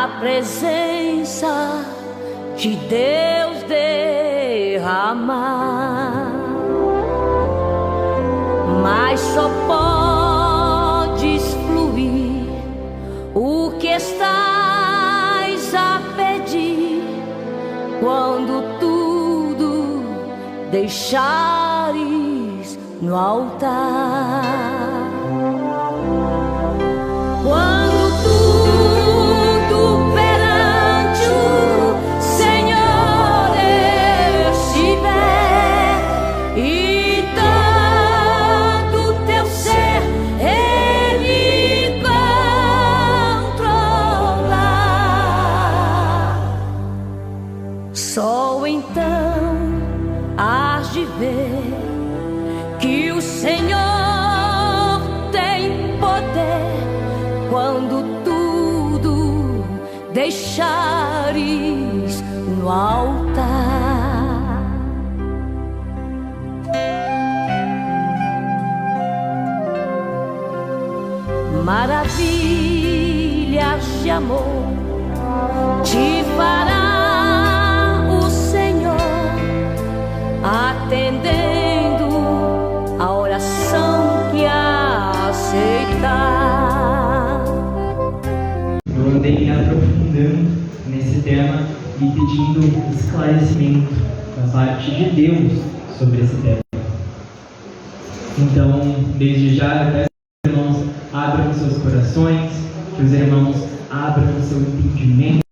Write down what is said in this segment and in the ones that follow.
a presença de Deus derramar, mas só podes fluir o que estás a pedir quando tudo deixares no altar. Quando tudo perante o Senhor estiver e todo teu ser Ele controlar, só então hás de ver que o Senhor tem poder quando tudo deixares no altar. Maravilhas de amor te fará o Senhor, atendendo a oração que aceitar. Eu andei me aprofundando nesse tema e pedindo esclarecimento da parte de Deus sobre esse tema. Então, desde já, eu peço que os irmãos abram seus corações, que os irmãos abram o seu entendimento,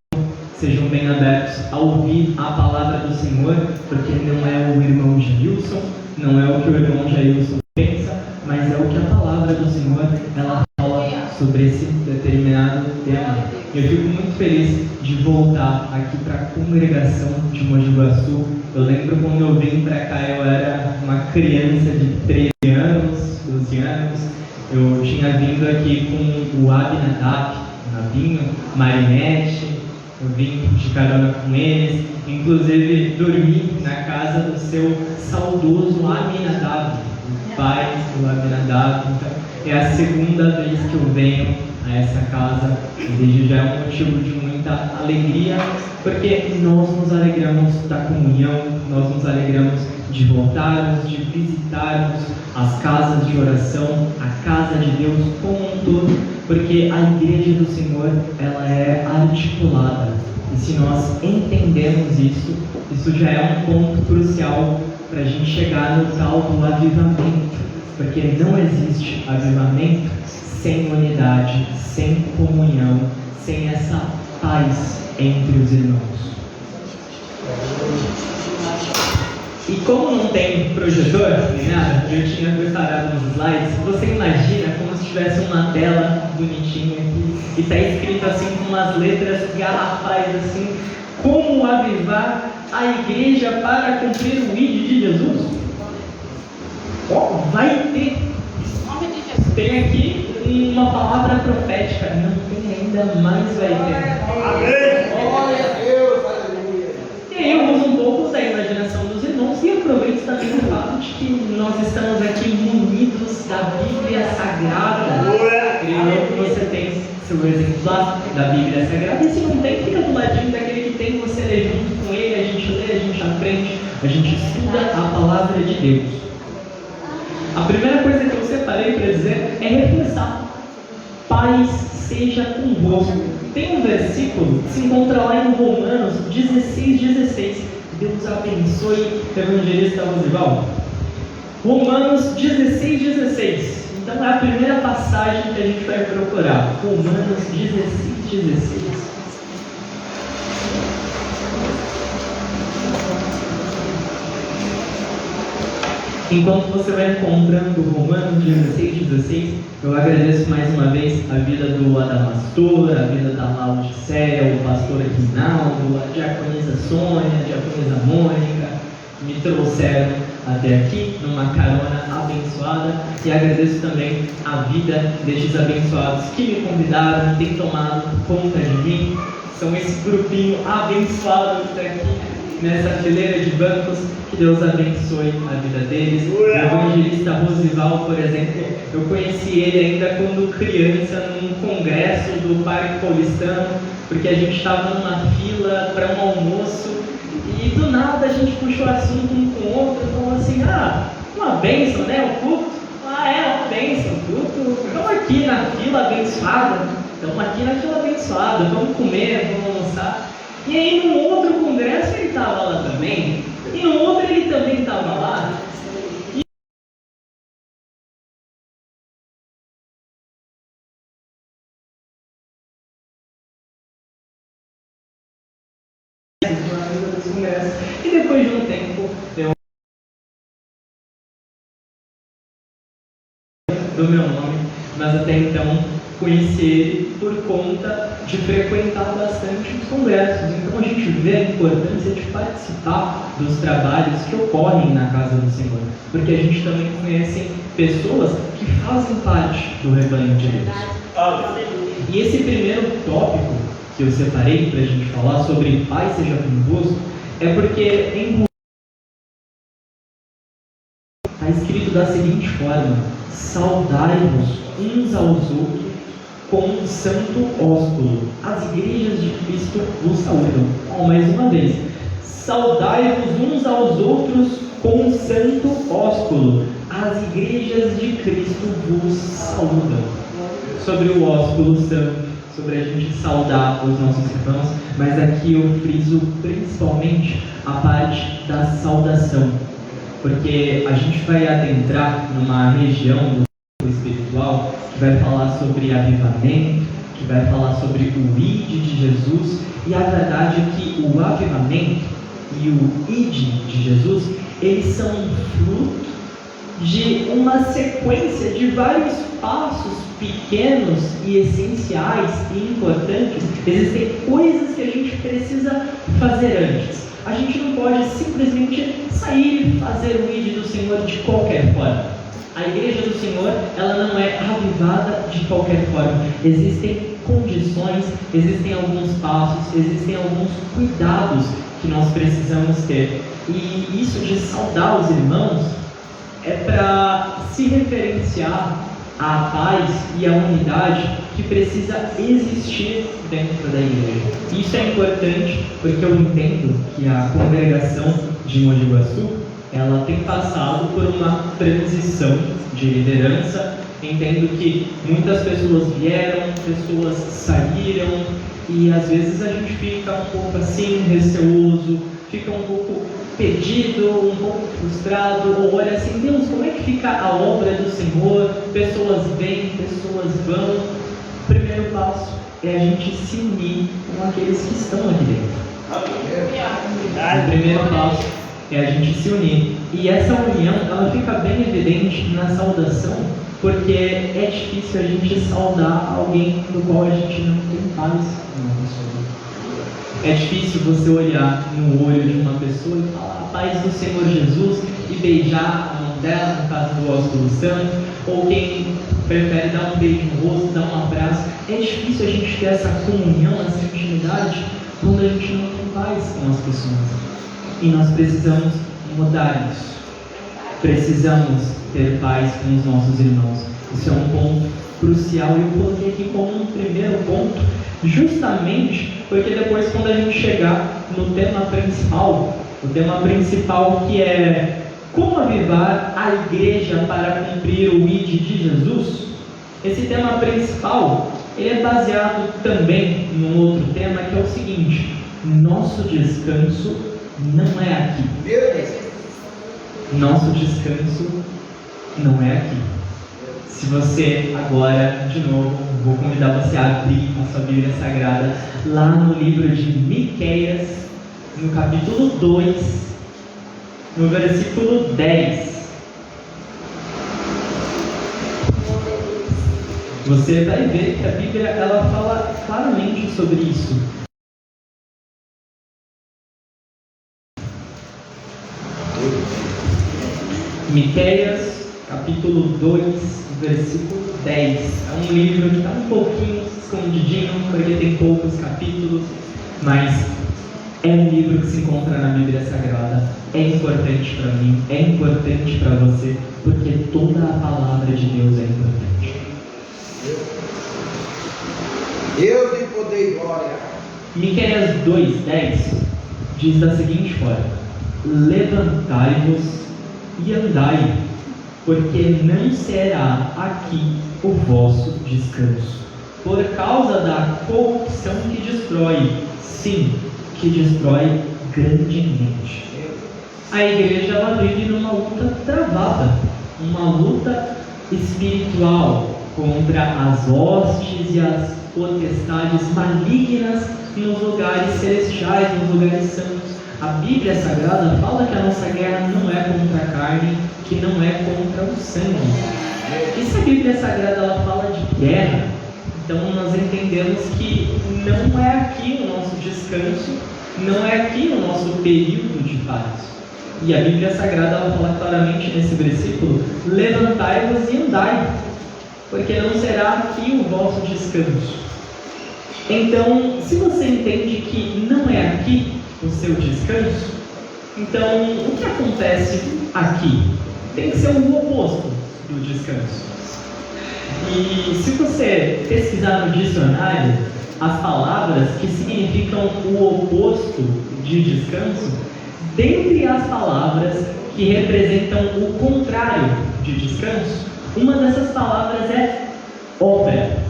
sejam bem abertos a ouvir a palavra do Senhor, porque não é o irmão Jailson, não é o que o irmão Jailson pensa, mas é o que a palavra do Senhor ela fala sobre esse determinado tema. Eu fico muito feliz de voltar aqui para a congregação de Mogi Guaçu. Eu lembro quando eu vim para cá, eu era uma criança de 13 anos, 12 anos. Eu tinha vindo aqui com o Abinadab, Nabinho, Marinete. Eu vim de carona com eles, inclusive dormi na casa do seu saudoso Abinadab, o pai do Abinadab. Então, é a segunda vez que eu venho a essa casa, e desde já é um motivo de muita alegria, porque nós nos alegramos da comunhão, nós nos alegramos de voltarmos, de visitarmos as casas de oração, a casa de Deus como um todo, porque a igreja do Senhor ela é articulada, e se nós entendemos isso, isso já é um ponto crucial para a gente chegar no tal do avivamento, porque não existe avivamento sem unidade, sem comunhão, sem essa paz entre os irmãos. E como não tem projetor nem nada, eu tinha preparado uns slides. Você imagina como se tivesse uma tela bonitinha aqui e está escrito assim com umas letras garrafais assim: como avivar a igreja para cumprir o ID de Jesus? Vai ter. Tem aqui uma palavra profética. Não tem ainda, mas vai ter. Amém! Glória a Deus! Aleluia! E aí eu uso um pouco da imaginação dos irmãos e aproveito também o fato de que nós estamos aqui munidos da Bíblia Sagrada. Creio que você tem seu exemplar da Bíblia Sagrada, e se não tem, fica do ladinho daquele que tem, você lê junto com ele, a gente lê, a gente aprende, a gente estuda a palavra de Deus. A primeira coisa que eu separei para dizer é reforçar: paz seja convosco. Tem um versículo que se encontra lá em Romanos 16:16. Deus abençoe o evangelista Rosival. Romanos 16:16. Então é a primeira passagem que a gente vai procurar. Romanos 16:16. Enquanto você vai encontrando Romanos 16:16, eu agradeço mais uma vez a vida do Adamastor, a vida da Laodiceia, o pastor Rinaldo, a diaconisa Sônia, a diaconisa Mônica, me trouxeram até aqui numa carona abençoada, e agradeço também a vida destes abençoados que me convidaram, têm tomado conta de mim. São esse grupinho abençoado que está aqui nessa fileira de bancos. Que Deus abençoe a vida deles. O evangelista Rosival, por exemplo, eu conheci ele ainda quando criança num congresso do Parque Paulistano. porque a gente estava numa fila para um almoço e do nada a gente puxou assunto um com o outro e falou assim, uma bênção, né, o culto? É uma bênção, o culto, estamos aqui na fila abençoada, vamos comer, vamos almoçar. E aí num outro congresso ele estava lá também, e no outro ele também estava lá. E depois de um tempo, eu do meu nome, mas até então conheci ele por conta de frequentar bastante os congressos. Então a gente vê a importância de participar dos trabalhos que ocorrem na casa do Senhor, porque a gente também conhece pessoas que fazem parte do rebanho de Deus. E esse primeiro tópico que eu separei para a gente falar sobre Pai seja convosco é porque em está escrito da seguinte forma: saudai-vos uns aos outros com um santo ósculo. As igrejas de Cristo vos saúdam. Mais uma vez, saudai-vos uns aos outros com um santo ósculo. As igrejas de Cristo vos saúdam. Sobre o ósculo santo, sobre a gente saudar os nossos irmãos, mas aqui eu friso principalmente a parte da saudação, porque a gente vai adentrar numa região do espiritual que vai falar sobre avivamento, que vai falar sobre o ID de Jesus, e a verdade é que o avivamento e o ID de Jesus, eles são fruto de uma sequência de vários passos pequenos e essenciais e importantes. Existem coisas que a gente precisa fazer antes. A gente não pode simplesmente sair e fazer o ID do Senhor de qualquer forma. A igreja do Senhor, ela não é avivada de qualquer forma. Existem condições, existem alguns passos, existem alguns cuidados que nós precisamos ter. E isso de saudar os irmãos é para se referenciar à paz e à unidade que precisa existir dentro da igreja. Isso é importante porque eu entendo que a congregação de Mogi Guaçu, ela tem passado por uma transição de liderança. Entendo que muitas pessoas vieram, pessoas saíram, e às vezes a gente fica um pouco assim, receoso, fica um pouco perdido, um pouco frustrado, ou olha assim, Deus, como é que fica a obra do Senhor? Pessoas vêm, pessoas vão. O primeiro passo é a gente se unir com aqueles que estão aqui dentro. O primeiro passo é a gente se unir. E essa união, ela fica bem evidente na saudação, porque é difícil a gente saudar alguém do qual a gente não tem paz. É difícil você olhar no olho de uma pessoa e falar a paz do Senhor Jesus e beijar a mão dela, no caso do ósculo santo, ou quem prefere dar um beijo no rosto, dar um abraço. É difícil a gente ter essa comunhão, essa intimidade, quando a gente não tem paz com as pessoas. E nós precisamos mudar isso. Precisamos ter paz com os nossos irmãos. Isso é um ponto crucial, e eu coloquei aqui como um primeiro ponto, justamente porque depois, quando a gente chegar no tema principal, o tema principal que é como avivar a igreja para cumprir o ID de Jesus, esse tema principal, ele é baseado também num outro tema, que é o seguinte: nosso descanso não é aqui. Nosso descanso não é aqui. Se você agora, de novo, vou convidar você a abrir a sua Bíblia Sagrada lá no livro de Miqueias, no capítulo 2, no versículo 10. Você vai ver que a Bíblia, ela fala claramente sobre isso. Miqueias, capítulo 2, versículo 10. É um livro que está um pouquinho escondidinho, porque tem poucos capítulos, mas é um livro que se encontra na Bíblia Sagrada. É importante para mim, é importante para você, porque toda a palavra de Deus é importante. Deus em poder e glória. Miqueias 2:10 diz da seguinte forma: levantai-vos e andai, porque não será aqui o vosso descanso, por causa da corrupção que destrói, sim, que destrói grandemente. A igreja ela vive numa luta travada, uma luta espiritual contra as hostes e as potestades malignas nos lugares celestiais, nos lugares santos. A Bíblia Sagrada fala que a nossa guerra não é contra a carne, que não é contra o sangue. E se a Bíblia Sagrada ela fala de guerra, então nós entendemos que não é aqui o nosso descanso, não é aqui o nosso período de paz. E a Bíblia Sagrada ela fala claramente nesse versículo: levantai-vos e andai, porque não será aqui o vosso descanso. Então, se você entende que não é aqui o seu descanso, então o que acontece aqui? Tem que ser o oposto do descanso. E se você pesquisar no dicionário as palavras que significam o oposto de descanso, dentre as palavras que representam o contrário de descanso, uma dessas palavras é obra.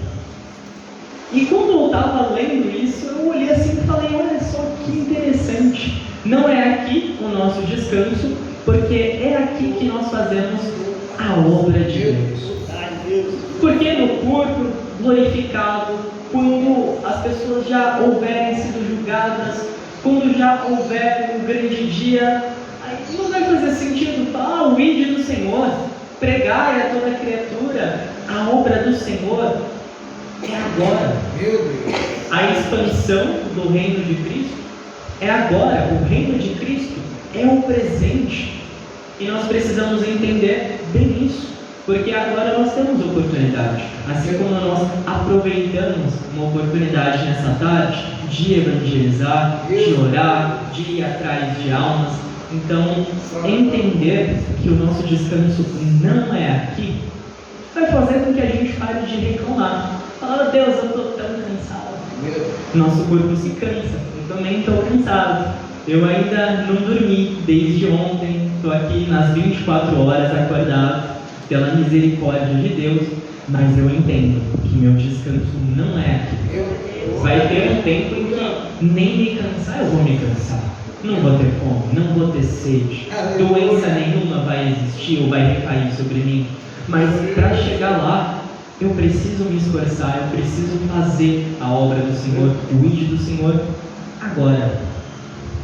E quando eu estava lendo isso, eu olhei assim e falei: olha só que interessante. Não é aqui o nosso descanso, porque é aqui que nós fazemos a obra de Deus. Porque no corpo glorificado, quando as pessoas já houverem sido julgadas, quando já houver um grande dia, aí não vai fazer sentido falar o ide do Senhor, pregai a toda criatura, a obra do Senhor é agora. A expansão do reino de Cristo é agora. O reino de Cristo é o presente. E nós precisamos entender bem isso, porque agora nós temos oportunidade. Assim como nós aproveitamos uma oportunidade nessa tarde de evangelizar, de orar, de ir atrás de almas. Então, entender que o nosso descanso não é aqui vai fazer com que a gente pare de reclamar. Falar: Deus, eu estou tão cansado. Nosso corpo se cansa. Eu também estou cansado. Eu ainda não dormi desde ontem. Estou aqui nas 24 horas acordado pela misericórdia de Deus. Mas eu entendo que meu descanso não é aqui. Vai ter um tempo em que nem me cansar eu vou me cansar. Não vou ter fome, não vou ter sede. Doença nenhuma vai existir ou vai recair sobre mim. Mas para chegar lá, eu preciso me esforçar, eu preciso fazer a obra do Senhor, o ide do Senhor agora.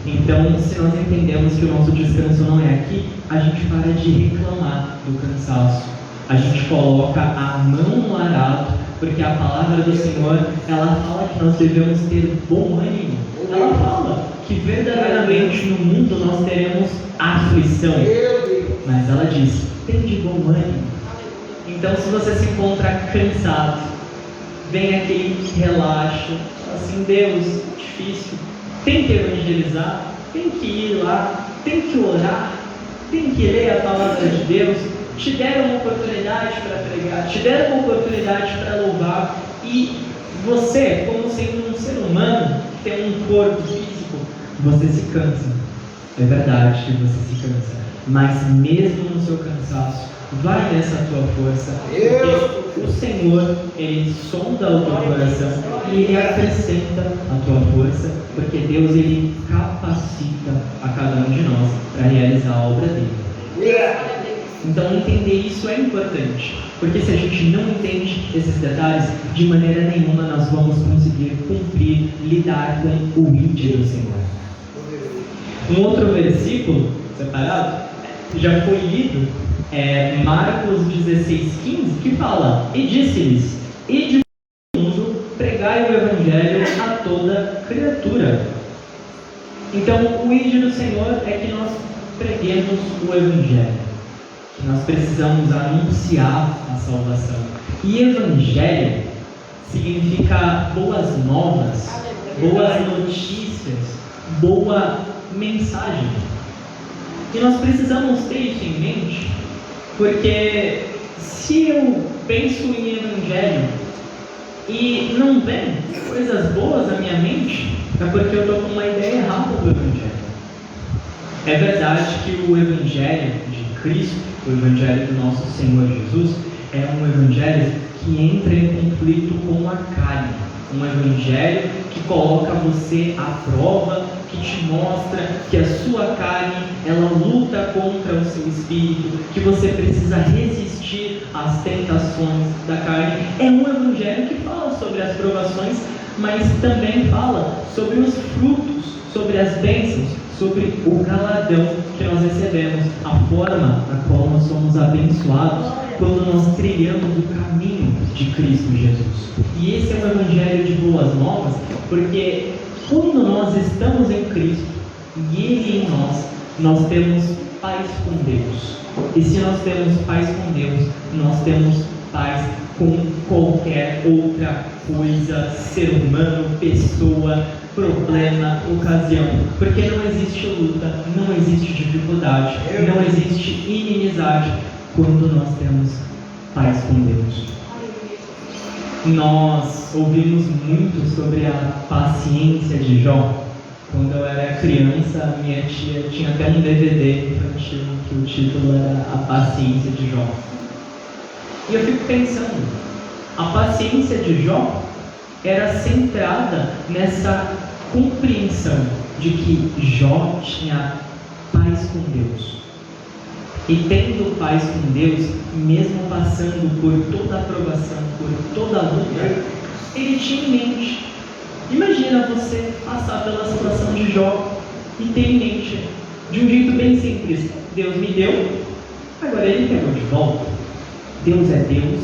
Então, se nós entendemos que o nosso descanso não é aqui, a gente para de reclamar do cansaço. A gente coloca a mão no arado, porque a palavra do Senhor, ela fala que nós devemos ter bom ânimo. Ela fala que verdadeiramente no mundo nós teremos aflição. Mas ela diz: tem de bom ânimo. Então, se você se encontra cansado, vem aquele relaxo, assim: Deus, difícil, tem que evangelizar, tem que ir lá, tem que orar, tem que ler a palavra de Deus. Te deram uma oportunidade para pregar, te deram uma oportunidade para louvar, e você, como sendo um ser humano, que tem um corpo físico, você se cansa. É verdade que você se cansa, mas mesmo no seu cansaço, vai nessa tua força, porque o Senhor, Ele sonda o teu coração e Ele acrescenta a tua força, porque Deus, Ele capacita a cada um de nós para realizar a obra dele. Então, entender isso é importante, porque se a gente não entende esses detalhes, de maneira nenhuma nós vamos conseguir cumprir, lidar com o ide do Senhor. Um outro versículo separado já foi lido, Marcos 16:15, que fala: e disse-lhes: ide pelo mundo, pregai o evangelho a toda criatura. Então, o ide do Senhor é que nós preguemos o evangelho. Nós precisamos anunciar a salvação. E evangelho significa boas novas, boas notícias, boa mensagem. E nós precisamos ter isso em mente, porque se eu penso em evangelho, e não vem coisas boas à minha mente, é porque eu estou com uma ideia errada do Evangelho. É verdade que o Evangelho de Cristo, o Evangelho do nosso Senhor Jesus, é um Evangelho que entra em conflito com a carne. Um Evangelho que coloca você à prova, que te mostra que a sua carne, ela luta contra o seu espírito, que você precisa resistir às tentações da carne. É um Evangelho que fala sobre as provações, mas também fala sobre os frutos, sobre as bênçãos, sobre o galardão que nós recebemos, a forma na qual nós somos abençoados quando nós trilhamos o caminho de Cristo Jesus. E esse é um Evangelho de boas novas, porque quando nós estamos em Cristo e Ele em nós, nós temos paz com Deus. E se nós temos paz com Deus, nós temos paz com qualquer outra coisa, ser humano, pessoa, problema, ocasião, porque não existe luta, não existe dificuldade, não existe inimizade quando nós temos paz com Deus. Nós ouvimos muito sobre a paciência de Jó. Quando eu era criança, minha tia tinha até um DVD infantil que o título era A Paciência de Jó. E eu fico pensando, a paciência de Jó era centrada nessa compreensão de que Jó tinha paz com Deus. E tendo paz com Deus, mesmo passando por toda a provação, por toda a luta, ele tinha em mente. Imagina você passar pela situação de Jó e ter em mente, de um jeito bem simples: Deus me deu, agora Ele pegou de volta. Deus é Deus,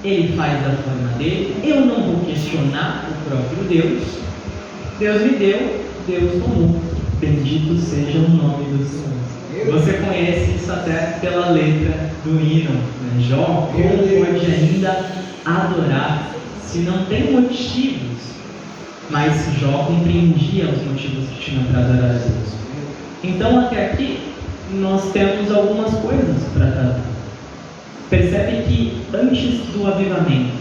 Ele faz da forma dele, eu não vou questionar o próprio Deus. Deus me deu, Deus tomou. Bendito seja o nome do Senhor. Você conhece isso até pela letra do hino, né? Jó, como pode ainda adorar se não tem motivos? Mas Jó compreendia os motivos que tinha para adorar a Deus. Então, até aqui, nós temos algumas coisas para tratar. Percebe que antes do avivamento,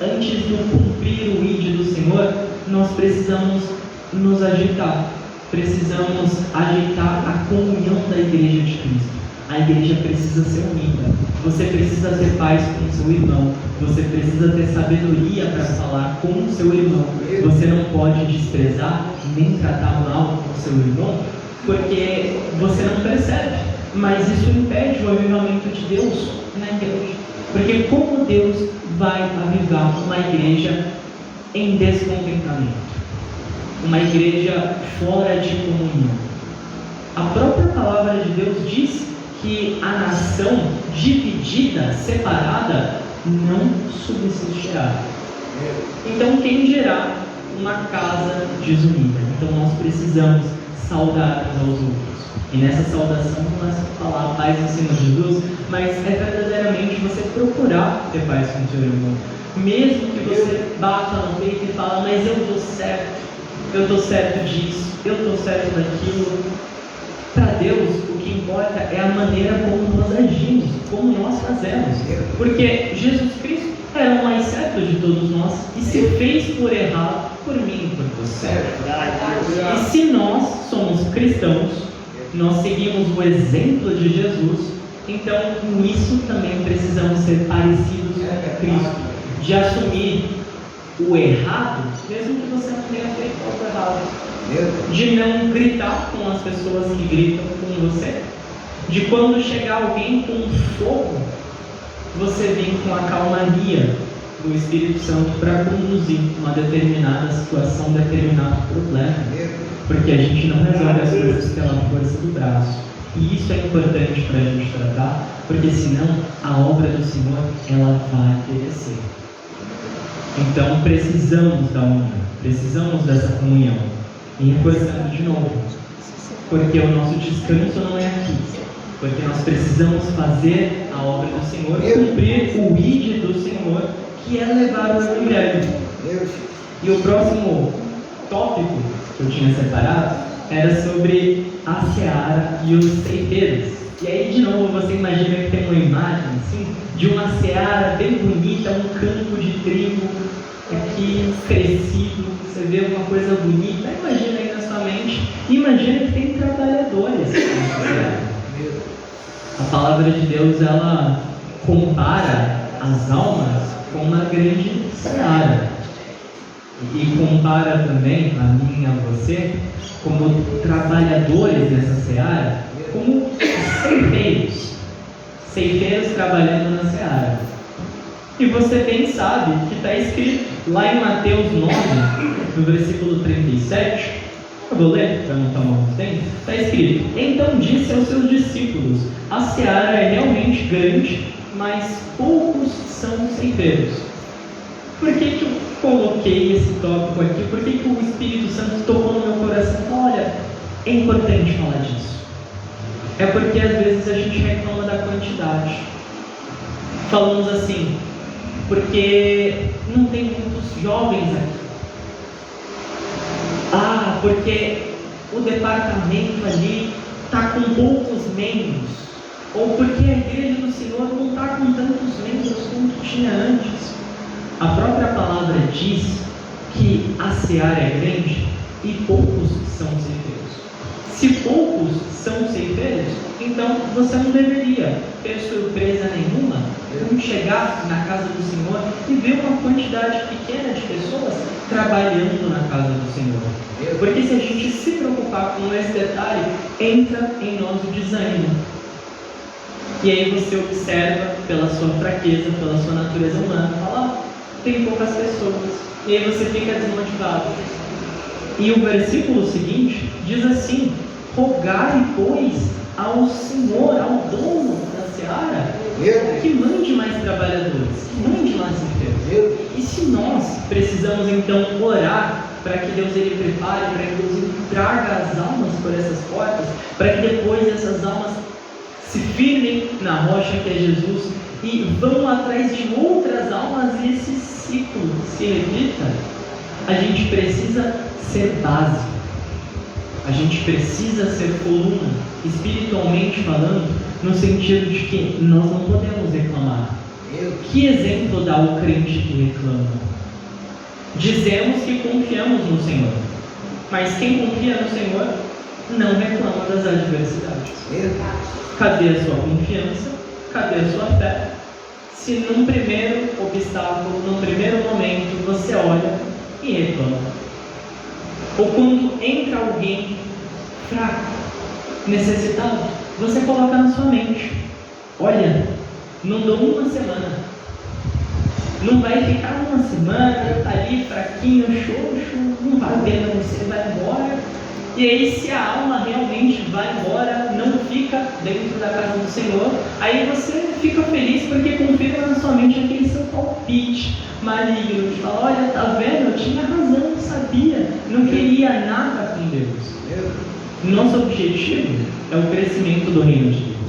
antes do cumprir o ID do Senhor, nós precisamos nos agitar. Precisamos ajeitar a comunhão da igreja de Cristo. A igreja precisa ser unida. Você precisa ter paz com o seu irmão. Você precisa ter sabedoria para falar com o seu irmão. Você não pode desprezar nem tratar mal o seu irmão, porque você não percebe. Mas isso impede o avivamento de Deus na igreja. Porque como Deus vai avivar uma igreja em descontentamento? Uma igreja fora de comunhão? A própria palavra de Deus diz que a nação dividida, separada, não subsistirá. Então, quem gerá uma casa desunida? Então, nós precisamos saudar uns aos outros. E nessa saudação, não é só falar a paz do Senhor Jesus, mas é verdadeiramente você procurar ter paz com o seu irmão. Mesmo que você bata no peito e fala, mas eu estou certo disso, eu estou certo daquilo. Para Deus, o que importa é a maneira como nós agimos, como nós fazemos. Porque Jesus Cristo era o mais certo de todos nós e se fez por errado por mim e por você. E se nós somos cristãos, nós seguimos o exemplo de Jesus, então nisso também precisamos ser parecidos com Cristo, de assumir o errado, mesmo que você não tenha feito algo errado, de não gritar com as pessoas que gritam com você, de quando chegar alguém com fogo, você vir com a calmaria do Espírito Santo para conduzir uma determinada situação, um determinado problema, porque a gente não resolve as coisas pela força do braço. E isso é importante para a gente tratar, porque senão a obra do Senhor ela vai perecer. Então precisamos da união, precisamos dessa comunhão. E reforçando de novo, porque o nosso descanso não é aqui, porque nós precisamos fazer a obra do Senhor, cumprir o ID do Senhor, que é levar o Evangelho. E o próximo tópico que eu tinha separado era sobre a seara e os ceifeiros. E aí de novo você imagina que tem uma imagem assim, de uma seara bem bonita, um campo de trigo aqui crescido, você vê uma coisa bonita, imagina aí na sua mente, imagina que tem trabalhadores nessa seara. A palavra de Deus, ela compara as almas com uma grande seara. E compara também a mim e a você como trabalhadores dessa seara, como ceifeiros trabalhando na seara. E você bem sabe que está escrito lá em Mateus 9, no versículo 37, eu vou ler para não tomar muito tempo, está escrito: então disse aos seus discípulos, a seara é realmente grande, mas poucos são ceifeiros. Por que eu coloquei esse tópico aqui? Por que o Espírito Santo tocou no meu coração? Olha, é importante falar disso. É porque às vezes a gente reclama da quantidade. Falamos assim, porque não tem muitos jovens aqui. Ah, porque o departamento ali está com poucos membros. Ou porque a igreja do Senhor não está com tantos membros como tinha antes. A própria palavra diz que a seara é grande e poucos são ceifeiros. Se poucos são ceifeiros, então você não deveria ter surpresa nenhuma em chegar na casa do Senhor e ver uma quantidade pequena de pessoas trabalhando na casa do Senhor. Porque se a gente se preocupar com esse detalhe, entra em nós o desânimo. E aí você observa pela sua fraqueza, pela sua natureza humana, fala, tem poucas pessoas. E aí você fica desmotivado. E o versículo seguinte diz assim: rogai, pois, ao Senhor, ao dono da seara, que mande mais trabalhadores, que mande mais enfermos. E se nós precisamos então orar para que Deus ele prepare, para que Deus ele traga as almas por essas portas, para que depois essas almas se firmem na rocha que é Jesus e vão atrás de outras almas e esse ciclo se repita, a gente precisa ser base, a gente precisa ser coluna, espiritualmente falando, no sentido de que nós não podemos reclamar. Que exemplo dá o crente que reclama? Dizemos que confiamos no Senhor, mas quem confia no Senhor não reclama das adversidades. Cadê a sua confiança? Cadê a sua fé? Se num primeiro obstáculo, num primeiro momento, você olha e reclama. Ou quando entra alguém fraco, necessitado, você coloca na sua mente: olha, não dou uma semana. Não vai ficar uma semana, tá ali fraquinho, xoxo, não vai ver, não, você vai embora. E aí, se a alma realmente vai embora, não fica dentro da casa do Senhor, aí você fica feliz porque confirma na sua mente aquele seu palpite maligno de falar: olha, tá vendo? Eu tinha razão, eu sabia, não queria nada com Deus. Nosso objetivo é o crescimento do reino de Deus.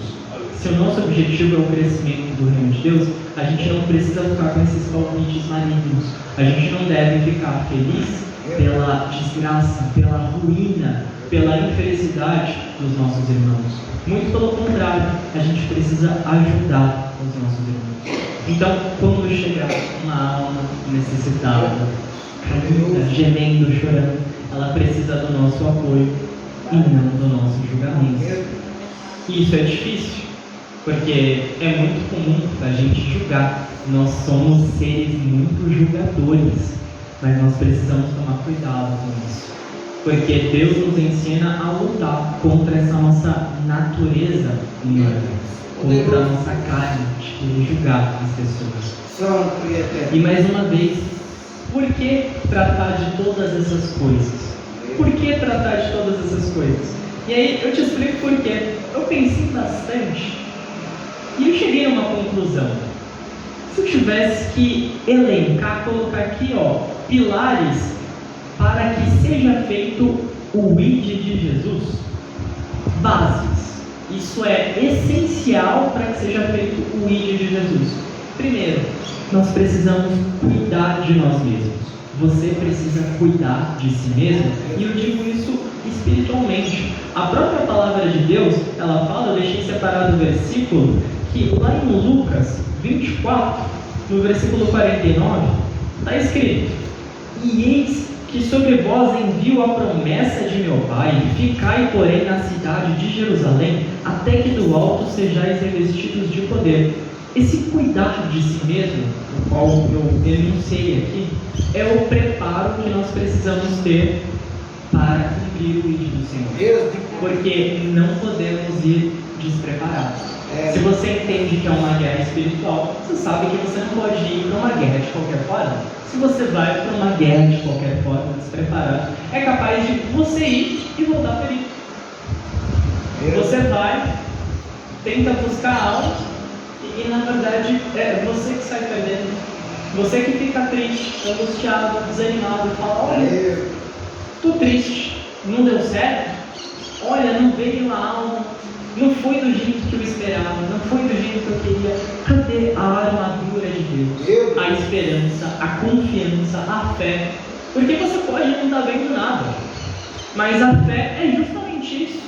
Se o nosso objetivo é o crescimento do reino de Deus, a gente não precisa ficar com esses palpites malignos. A gente não deve ficar feliz pela desgraça, pela ruína, pela infelicidade dos nossos irmãos. Muito pelo contrário, a gente precisa ajudar os nossos irmãos. Então, quando chegar uma alma necessitada, gemendo, chorando, ela precisa do nosso apoio e não do nosso julgamento. E isso é difícil, porque é muito comum a gente julgar. Nós somos seres muito julgadores. Mas nós precisamos tomar cuidado com isso, porque Deus nos ensina a lutar contra essa nossa natureza humana, contra a nossa carne de querer julgar as pessoas. E mais uma vez, por que tratar de todas essas coisas? Por que tratar de todas essas coisas? E aí eu te explico por quê. Eu pensei bastante e eu cheguei a uma conclusão. Se eu tivesse que elencar, colocar aqui, pilares para que seja feito o ID de Jesus, bases. Isso é essencial para que seja feito o ID de Jesus. Primeiro, nós precisamos cuidar de nós mesmos. Você precisa cuidar de si mesmo, e eu digo isso espiritualmente. A própria palavra de Deus, ela fala, eu deixei separado o versículo, que lá em Lucas 24, no versículo 49, Está escrito: e eis que sobre vós envio a promessa de meu Pai, ficai, porém, na cidade de Jerusalém, até que do alto sejais revestidos de poder. Esse cuidado de si mesmo, o qual eu enunciei aqui, é o preparo que nós precisamos ter para cumprir o ID do Senhor. Porque não podemos ir despreparados. Se você entende que é uma guerra espiritual, você sabe que você não pode ir para uma guerra de qualquer forma. Se você vai para uma guerra de qualquer forma, despreparado, é capaz de você ir e voltar ferido. Você vai, tenta buscar algo e na verdade é você que sai perdendo. Você que fica triste, angustiado, desanimado e fala: olha, tô triste, não deu certo, olha, não veio a alma, não foi do jeito que eu esperava, não foi do jeito que eu queria. Cadê a armadura de Deus? A esperança, a confiança, a fé. Porque você pode não estar vendo nada, mas a fé é justamente isso.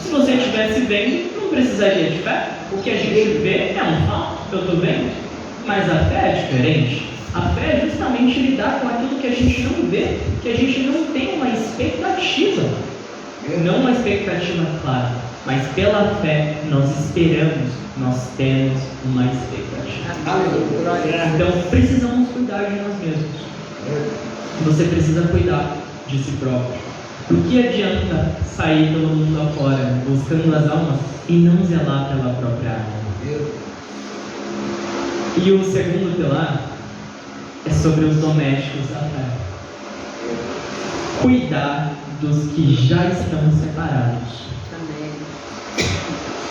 Se você estivesse vendo, não precisaria de fé. O que a gente vê é um fato, eu estou vendo, mas a fé é diferente. A fé é justamente lidar com aquilo que a gente não vê, que a gente não tem uma expectativa. Não uma expectativa clara, mas pela fé nós esperamos, nós temos uma expectativa. Então precisamos cuidar de nós mesmos. Você precisa cuidar de si próprio. O que adianta sair pelo mundo afora buscando as almas e não zelar pela própria alma? E o segundo pilar é sobre os domésticos da fé. Cuidar dos que já estão separados.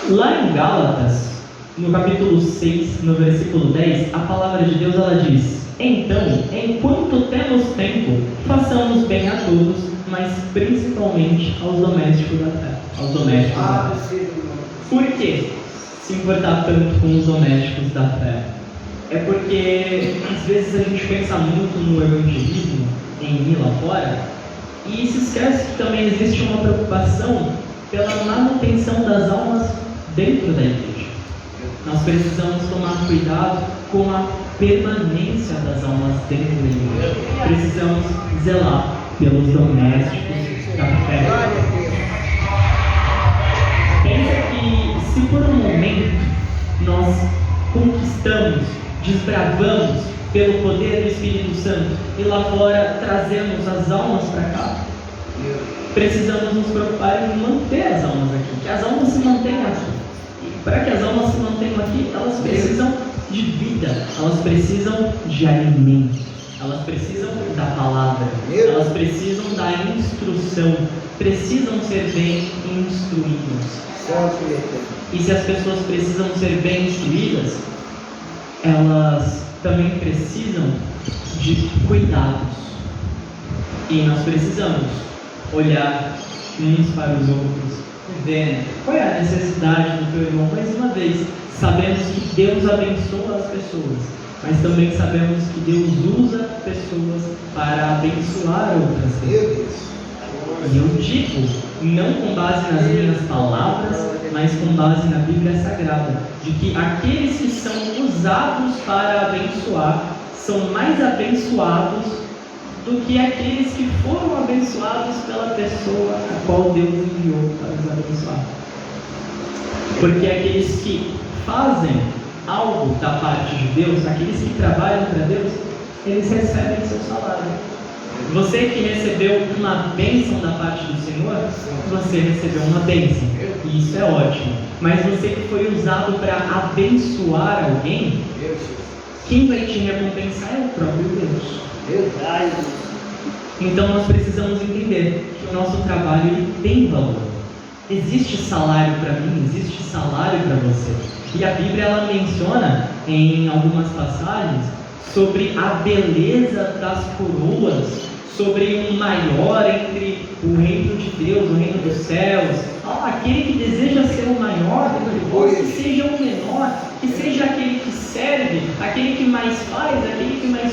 Lá em Gálatas, no capítulo 6, no versículo 10, a palavra de Deus ela diz: então, enquanto temos tempo, façamos bem a todos, mas principalmente aos domésticos da fé. Aos domésticos da fé. Por que se importar tanto com os domésticos da fé? É porque às vezes a gente pensa muito no evangelismo, em ir lá fora, e se esquece que também existe uma preocupação pela manutenção das almas dentro da igreja. Nós precisamos tomar cuidado com a permanência das almas dentro da igreja. Precisamos zelar pelos domésticos da fé. Pensa que se por um momento nós conquistamos, desbravamos pelo poder do Espírito Santo e lá fora trazemos as almas para cá, precisamos nos preocupar em manter as almas aqui, que as almas se mantenham aqui. E para que as almas se mantenham aqui, elas precisam de vida, elas precisam de alimento, elas precisam da palavra, elas precisam da instrução, precisam ser bem instruídas. E se as pessoas precisam ser bem instruídas, elas também precisam de cuidados. E nós precisamos olhar uns para os outros, ver qual é a necessidade do teu irmão. Mais uma vez, sabemos que Deus abençoa as pessoas, mas também sabemos que Deus usa pessoas para abençoar outras pessoas. E eu digo, não com base nas minhas palavras, mas com base na Bíblia Sagrada, de que aqueles que são usados para abençoar são mais abençoados do que aqueles que foram abençoados pela pessoa a qual Deus enviou para os abençoar. Porque aqueles que fazem algo da parte de Deus, aqueles que trabalham para Deus, eles recebem seu salário. Você que recebeu uma bênção da parte do Senhor, você recebeu uma bênção, e isso é ótimo. Mas você que foi usado para abençoar alguém, quem vai te recompensar é o próprio Deus. Então nós precisamos entender que o nosso trabalho ele tem valor. Existe salário para mim, existe salário para você. E a Bíblia ela menciona em algumas passagens sobre a beleza das coroas, sobre um maior entre o reino de Deus, o reino dos céus. Aquele que deseja ser o maior, que seja o menor, que seja aquele que serve, aquele que mais faz, aquele que mais...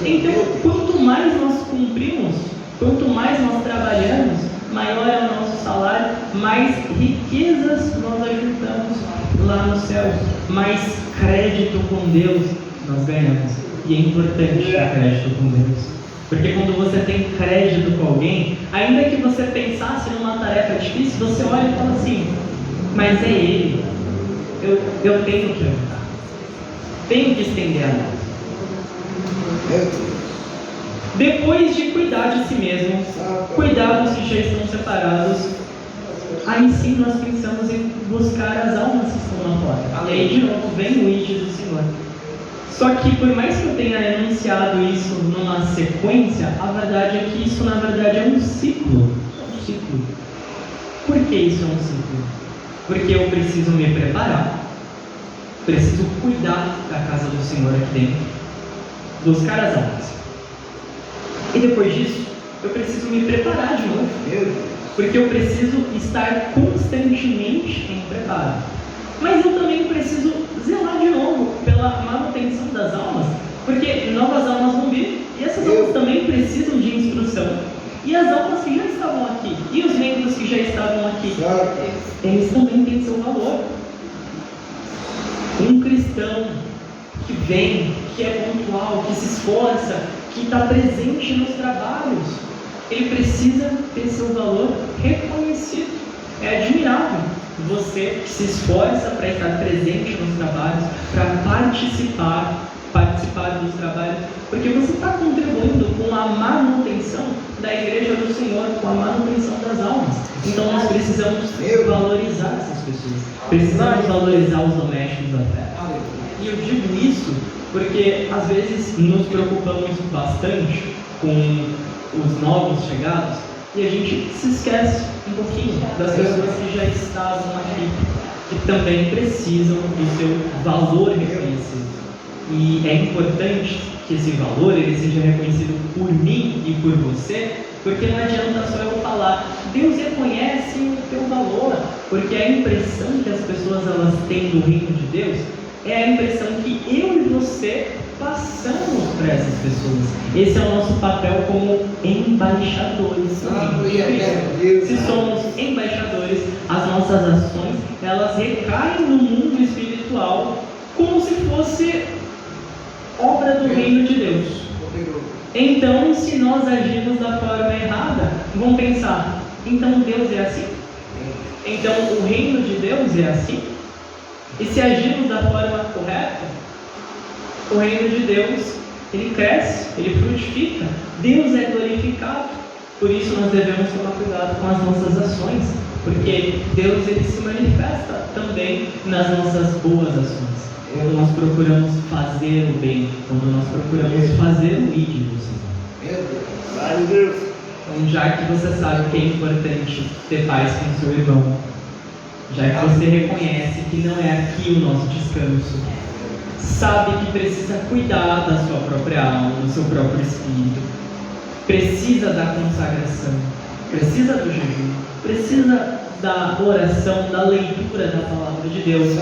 Então, quanto mais nós cumprimos, quanto mais nós trabalhamos, maior é o nosso salário, mais riquezas nós ajuntamos lá no céu, mais crédito com Deus nós ganhamos. E é importante ter crédito com Deus. Porque quando você tem crédito com alguém, ainda que você pensasse numa tarefa difícil, você olha e fala assim, mas é ele. Eu tenho que ajudar. Tenho que estender a mão. Depois de cuidar de si mesmo, cuidar dos que já estão separados, aí sim nós pensamos em buscar as almas que estão lá fora. E aí de novo vem o id do Senhor. Só que por mais que eu tenha enunciado isso numa sequência, a verdade é que isso na verdade é um ciclo. É um ciclo. Por que isso é um ciclo? Porque eu preciso me preparar, preciso cuidar da casa do Senhor aqui dentro, buscar as almas. E depois disso, eu preciso me preparar de novo. Porque eu preciso estar constantemente em preparo. Mas eu também preciso zelar de novo pela manutenção das almas, porque novas almas vão vir, e essas almas também precisam de instrução. E as almas que já estavam aqui, e os membros que já estavam aqui, eles também têm seu valor. Um cristão que vem, que é pontual, que se esforça, que está presente nos trabalhos, ele precisa ter seu valor reconhecido. É admirável você que se esforça para estar presente nos trabalhos, para participar dos trabalhos, porque você está contribuindo com a manutenção da igreja do Senhor, com a manutenção das almas. Então nós precisamos valorizar essas pessoas, precisamos valorizar os domésticos da fé. E eu digo isso porque às vezes nos preocupamos bastante com os novos chegados e a gente se esquece um pouquinho das pessoas que já estavam aqui, que também precisam do seu valor reconhecido. E é importante que esse valor ele seja reconhecido por mim e por você, porque não adianta só eu falar, Deus reconhece o teu valor, porque a impressão que as pessoas elas têm do reino de Deus é a impressão que eu e você passamos para essas pessoas. Esse é o nosso papel como embaixadores. Se somos embaixadores, as nossas ações elas recaem no mundo espiritual como se fosse obra do reino de Deus. Então, se nós agirmos da forma errada, vão pensar, então Deus é assim? Então o reino de Deus é assim? E se agirmos da forma correta, o reino de Deus, ele cresce, ele frutifica, Deus é glorificado. Por isso nós devemos tomar cuidado com as nossas ações, porque Deus ele se manifesta também nas nossas boas ações. Quando nós procuramos fazer o bem, quando nós procuramos fazer o id do Senhor. Então, já que você sabe que é importante ter paz com seu irmão, já que você reconhece que não é aqui o nosso descanso, sabe que precisa cuidar da sua própria alma, do seu próprio espírito, precisa da consagração, precisa do jejum, precisa da oração, da leitura da palavra de Deus,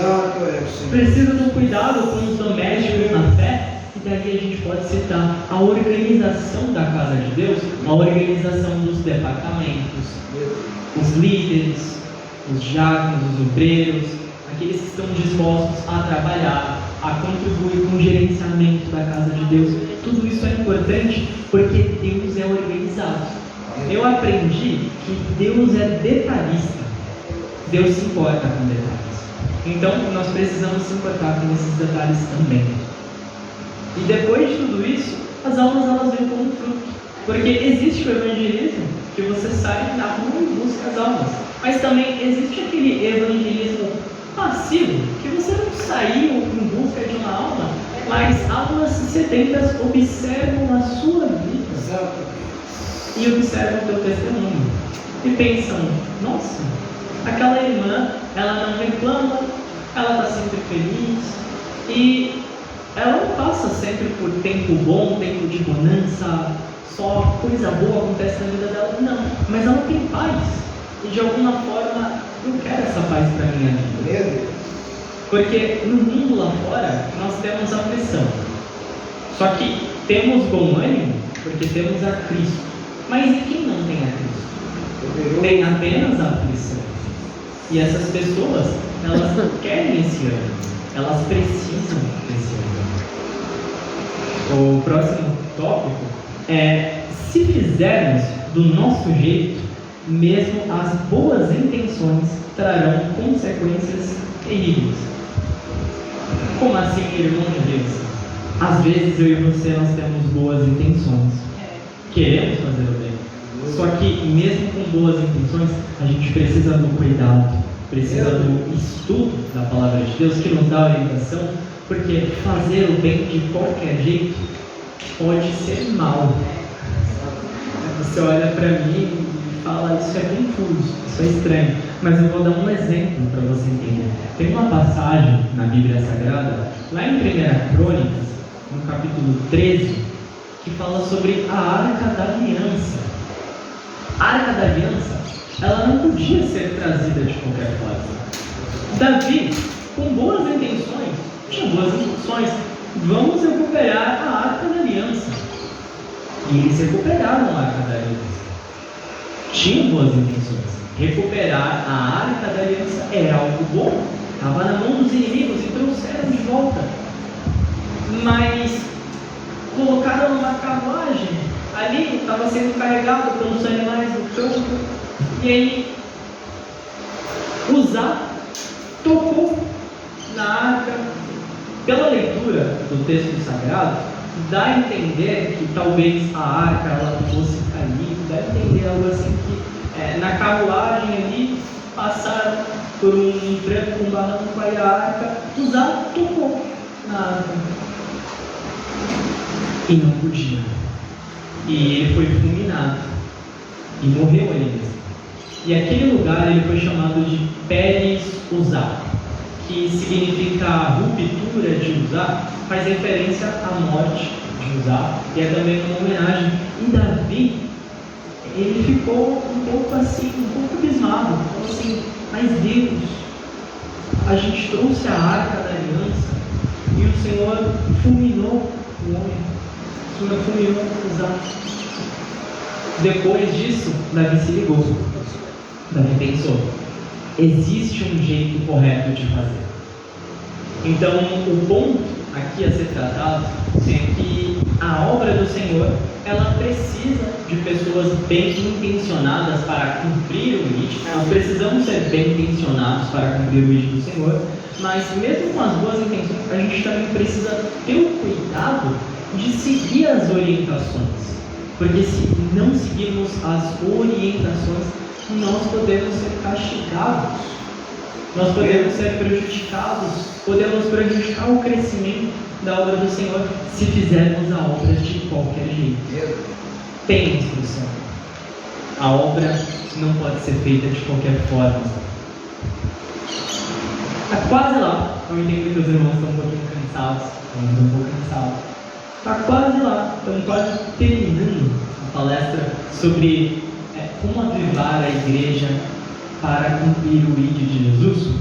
precisa do cuidado com os domésticos na fé, e daqui a gente pode citar a organização da casa de Deus, a organização dos departamentos, os líderes, os diáconos, os obreiros, aqueles que estão dispostos a trabalhar, a contribuir com o gerenciamento da casa de Deus. Tudo isso é importante porque Deus é organizado. Eu aprendi que Deus é detalhista. Deus se importa com detalhes. Então nós precisamos se importar com esses detalhes também. E depois de tudo isso, as almas elas vêm como fruto. Porque existe o evangelismo que você sai na rua e busca as almas. Mas também existe aquele evangelismo passivo, que você não saiu em busca de uma alma, mas almas sedentas observam a sua vida e observam o teu testemunho e pensam, nossa, aquela irmã, ela não reclama, ela está sempre feliz e ela não passa sempre por tempo bom, tempo de bonança, só coisa boa acontece na vida dela, não, mas ela tem paz. E de alguma forma, eu quero essa paz para a minha vida. Porque no mundo lá fora, nós temos aflição. Só que temos bom ânimo, porque temos a Cristo. Mas e quem não tem a Cristo? Tem apenas a aflição. E essas pessoas, elas querem esse ânimo. Elas precisam desse ânimo. O próximo tópico é: se fizermos do nosso jeito, mesmo as boas intenções trarão consequências terríveis. Como assim, irmão de Deus? Às vezes eu e você nós temos boas intenções, queremos fazer o bem, só que mesmo com boas intenções a gente precisa do cuidado, precisa do estudo da palavra de Deus, que nos dá orientação, porque fazer o bem de qualquer jeito pode ser mal. Você olha para mim e fala: isso é confuso, isso é estranho, mas eu vou dar um exemplo para você entender. Tem uma passagem na Bíblia Sagrada, lá em 1 Crônicas, no capítulo 13, que fala sobre a Arca da Aliança. A Arca da Aliança, ela não podia ser trazida de qualquer forma. Davi, com boas intenções, tinha boas intenções: vamos recuperar a Arca da Aliança. E eles recuperaram a Arca da Aliança. Tinham boas intenções. Recuperar a Arca da Aliança era algo bom. Estava na mão dos inimigos e trouxeram de volta. Mas colocaram numa carruagem. Ali estava sendo carregado pelos animais do campo. E aí Uzá tocou na arca. Pela leitura do texto sagrado, dá a entender que talvez a arca ela fosse cair, dá a entender algo assim que na carruagem ali passaram por um tranco, um barranco, aí a arca, Uzá tocou na arca e não podia, e ele foi fulminado e morreu ali mesmo. E aquele lugar ele foi chamado de Pérez Uzá, que significa ruptura de Uzá, faz referência à morte de Uzá, e é também uma homenagem. E Davi, ele ficou um pouco assim, um pouco abismado, falou assim: mas Deus, a gente trouxe a Arca da Aliança e o Senhor fulminou o homem, o Senhor fulminou Uzá. Depois disso, Davi se ligou. Davi pensou: existe um jeito correto de fazer. Então, o ponto aqui a ser tratado é que a obra do Senhor, ela precisa de pessoas bem intencionadas para cumprir o ID. Nós precisamos ser bem intencionados para cumprir o ID do Senhor, mas mesmo com as boas intenções, a gente também precisa ter o cuidado de seguir as orientações, porque se não seguirmos as orientações, nós podemos ser castigados, nós podemos ser prejudicados, podemos prejudicar o crescimento da obra do Senhor se fizermos a obra de qualquer jeito. Tem instrução. A obra não pode ser feita de qualquer forma. Está quase lá. Eu entendo que os irmãos estão um pouquinho cansados. Estão um pouco cansados. Está quase lá. Estamos quase terminando a palestra sobre como avivar a igreja para cumprir o ID de Jesus.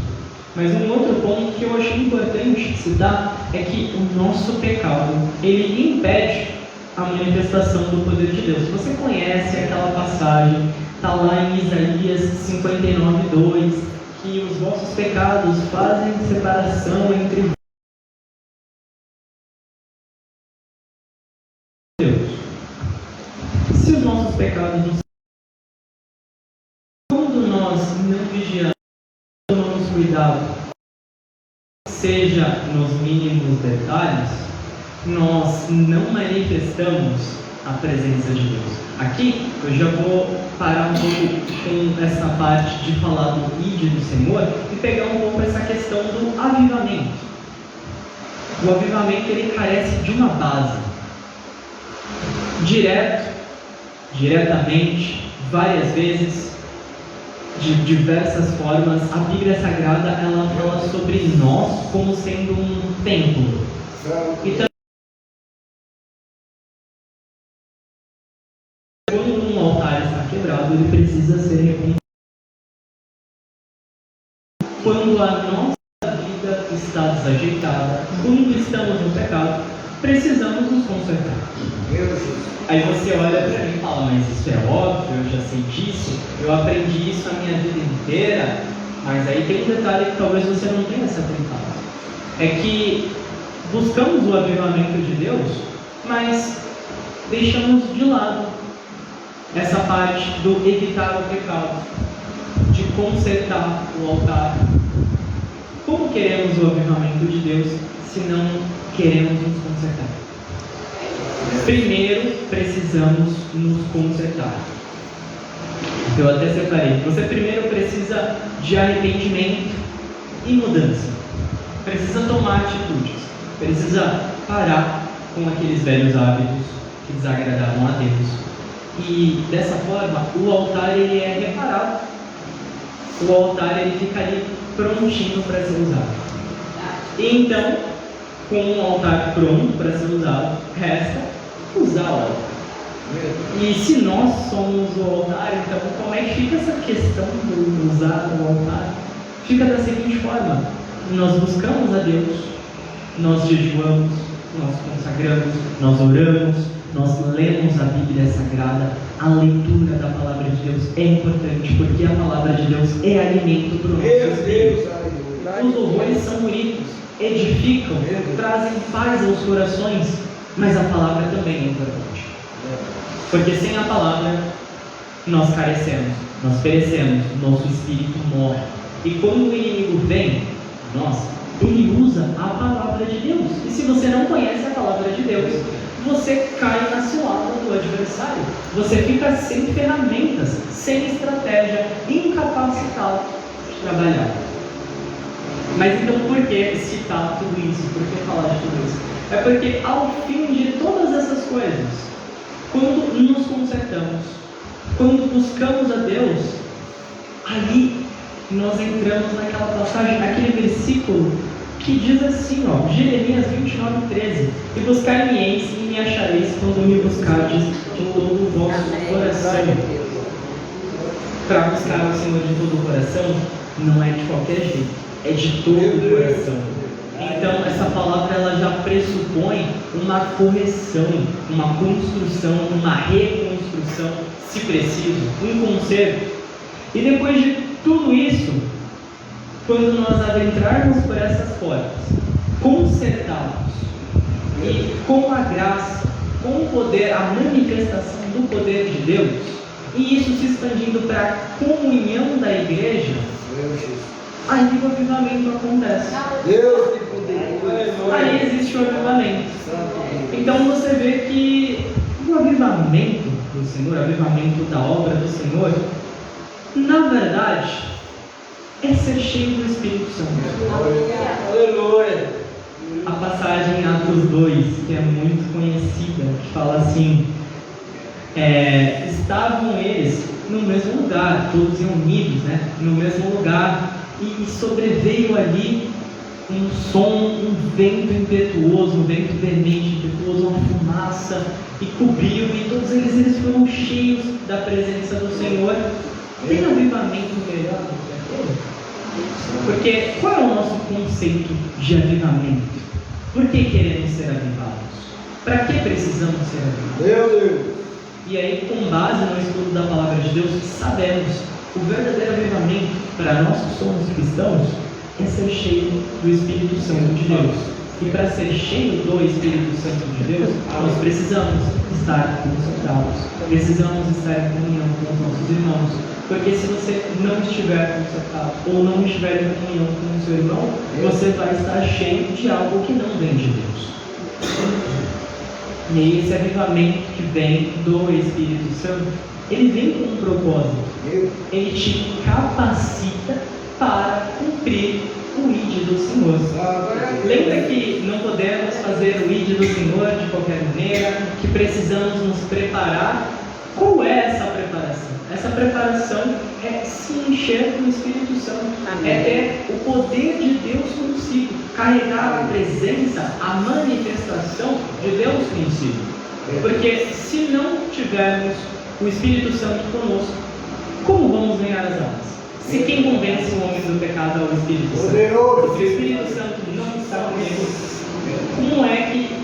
Mas um outro ponto que eu achei importante citar é que o nosso pecado, ele impede a manifestação do poder de Deus. Você conhece aquela passagem, está lá em Isaías 59:2, que os vossos pecados fazem separação entre Deus. Se os nossos pecados não, quando nós não vigiamos, tomamos cuidado, seja nos mínimos detalhes, nós não manifestamos a presença de Deus. Aqui eu já vou parar um pouco com essa parte de falar do ID do Senhor e pegar um pouco essa questão do avivamento. O avivamento ele carece de uma base. Diretamente, várias vezes, de diversas formas, a Bíblia Sagrada ela fala sobre nós como sendo um templo. Então, quando um altar está quebrado, ele precisa ser reconstruído. Quando a nossa vida está desajeitada, quando estamos no pecado, precisamos nos consertar. Aí você olha para mim e fala: mas isso é óbvio, eu já sei disso, eu aprendi isso a minha vida inteira. Mas aí tem um detalhe que talvez você não tenha se atentado. É que buscamos o avivamento de Deus mas deixamos de lado essa parte do evitar o pecado, de consertar o altar. Como queremos o avivamento de Deus se não queremos nos consertar? Primeiro, precisamos nos consertar. Eu até separei. Você primeiro precisa de arrependimento e mudança. Precisa tomar atitudes. Precisa parar com aqueles velhos hábitos que desagradavam a Deus. E dessa forma, o altar ele é reparado. O altar ele fica ali prontinho para ser usado. E então, com o altar pronto para ser usado, resta usar o altar. E se nós somos o altar, então como é que fica essa questão de usar o altar? Fica da seguinte forma: nós buscamos a Deus, nós jejuamos, nós consagramos, nós oramos, nós lemos a Bíblia Sagrada. A leitura da Palavra de Deus é importante, porque a Palavra de Deus é alimento para o nosso espírito. Os louvores são bonitos, edificam, trazem paz aos corações, mas a palavra também é importante. Porque sem a palavra, nós carecemos, nós perecemos, nosso espírito morre. E quando o inimigo vem, ele usa a palavra de Deus. E se você não conhece a palavra de Deus, você cai na cilada do adversário. Você fica sem ferramentas, sem estratégia, incapacitado de trabalhar. Mas então por que citar tudo isso? Por que falar de tudo isso? É porque ao fim de todas essas coisas, quando nos consertamos, quando buscamos a Deus, ali nós entramos naquela passagem, naquele versículo que diz assim, Jeremias 29:13: e buscar-me-eis e me achareis quando me buscardes de todo o vosso coração. Para buscar o Senhor de todo o coração, não é de qualquer jeito, é de todo o coração. Então essa palavra ela já pressupõe uma correção, uma construção, uma reconstrução, se preciso, um conserto. E depois de tudo isso, quando nós adentrarmos por essas portas, consertados e com a graça, com o poder, a manifestação do poder de Deus, e isso se expandindo para a comunhão da igreja, aí o avivamento acontece. Aí existe o avivamento. Então você vê que o avivamento do Senhor, o avivamento da obra do Senhor, na verdade, é ser cheio do Espírito Santo. Aleluia. A passagem em Atos 2, que é muito conhecida, que fala assim: estavam eles no mesmo lugar, todos unidos, no mesmo lugar, e sobreveio ali um som, um vento impetuoso, um vento veemente, impetuoso, uma fumaça, e cobriu, e todos eles foram cheios da presença do Senhor. Tem avivamento melhor do que aquele? Porque qual é o nosso conceito de avivamento? Por que queremos ser avivados? Para que precisamos ser avivados? Meu Deus! E aí, com base no estudo da Palavra de Deus, sabemos o verdadeiro avivamento para nós que somos cristãos é ser cheio do Espírito Santo de Deus. E para ser cheio do Espírito Santo de Deus, nós precisamos estar consagrados, precisamos estar em comunhão com os nossos irmãos. Porque se você não estiver consertado ou não estiver em comunhão com o seu irmão, você vai estar cheio de algo que não vem de Deus. E aí esse avivamento que vem do Espírito Santo, ele vem com um propósito. Ele te capacita para cumprir o ID do Senhor. Lembra que não podemos fazer o ID do Senhor de qualquer maneira, que precisamos nos preparar? Qual é essa preparação? Essa preparação é se encher do Espírito Santo. Amém. É ter o poder de Deus consigo, carregar a presença, a manifestação de Deus consigo. Porque se não tivermos o Espírito Santo conosco, como vamos ganhar as almas? Se quem convence o homem do pecado é o Espírito Santo, se o Espírito Santo não está conosco, como é que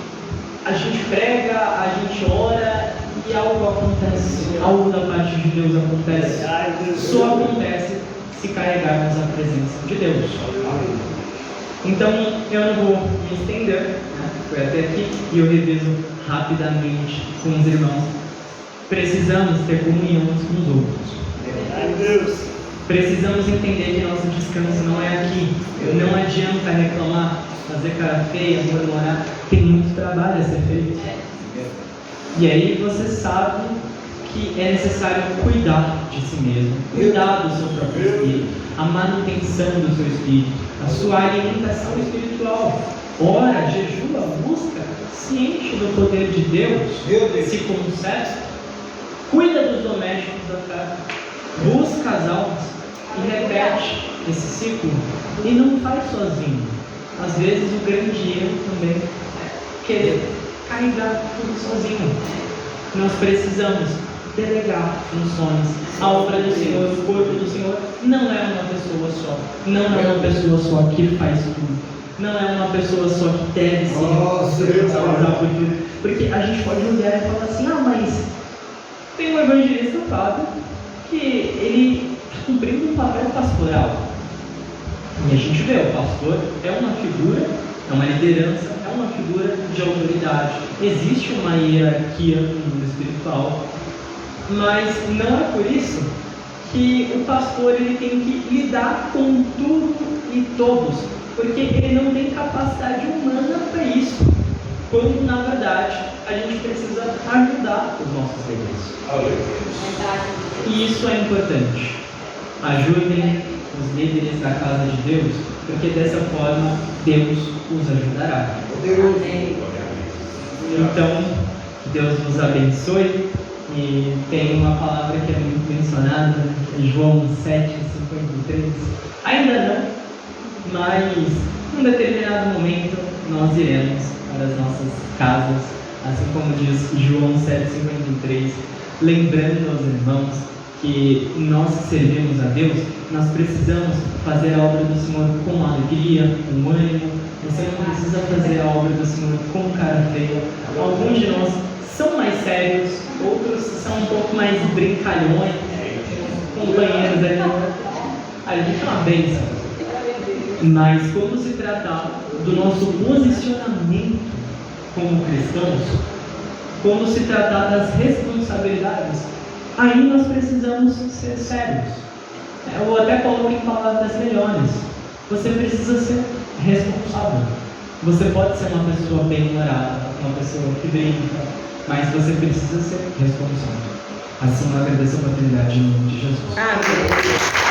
a gente prega, a gente ora e algo acontece, algo da parte de Deus acontece? Só acontece se carregarmos a presença de Deus. Então, eu não vou me estender, né? Foi até aqui, e eu reviso rapidamente com os irmãos. Precisamos ter comunhão uns com os outros. Precisamos entender que nosso descanso não é aqui. Não adianta reclamar, fazer cara feia, murmurar. Tem muito trabalho a ser feito. E aí você sabe que é necessário cuidar de si mesmo, cuidar do seu próprio espírito, a manutenção do seu espírito, a sua alimentação espiritual. Ora, jejua, busca, se enche do poder de Deus, se conserta, cuida dos domésticos da casa, busca as almas e repete esse ciclo. E não faz sozinho. Às vezes o grande erro também é querer carregar tudo sozinho. Nós precisamos delegar funções. A obra do Senhor, o corpo do Senhor, não é uma pessoa só. Não é uma pessoa só que faz tudo. Não é uma pessoa só que deve se responsabilizar por tudo. Porque a gente pode olhar e falar assim: mas tem um evangelista Fábio que ele está cumprindo um papel pastoral. E a gente vê, o pastor é uma figura, é uma liderança, é uma figura de autoridade. Existe uma hierarquia no mundo espiritual, mas não é por isso que o pastor ele tem que lidar com tudo e todos, porque ele não tem capacidade humana para isso, quando na verdade a gente precisa ajudar os nossos líderes. E isso é importante. Ajudem os líderes da casa de Deus, porque dessa forma Deus os ajudará. Então, Deus nos abençoe. E tem uma palavra que é muito mencionada, João 7,53. Ainda não, mas num determinado momento nós iremos para as nossas casas, assim como diz João 7,53, lembrando aos irmãos que nós que servimos a Deus, nós precisamos fazer a obra do Senhor com alegria, com ânimo. Você não precisa fazer a obra do Senhor com cara feia. Alguns de nós são mais sérios, outros são um pouco mais brincalhões, companheiros ali é uma bênção. Mas quando se tratar do nosso posicionamento como cristãos, quando se tratar das responsabilidades, aí nós precisamos ser sérios. Eu até coloco em palavras melhores. Você precisa ser responsável. Você pode ser uma pessoa bem-humorada, uma pessoa que brinca, mas você precisa ser responsável. Assim eu agradeço a oportunidade em nome de Jesus. Amém.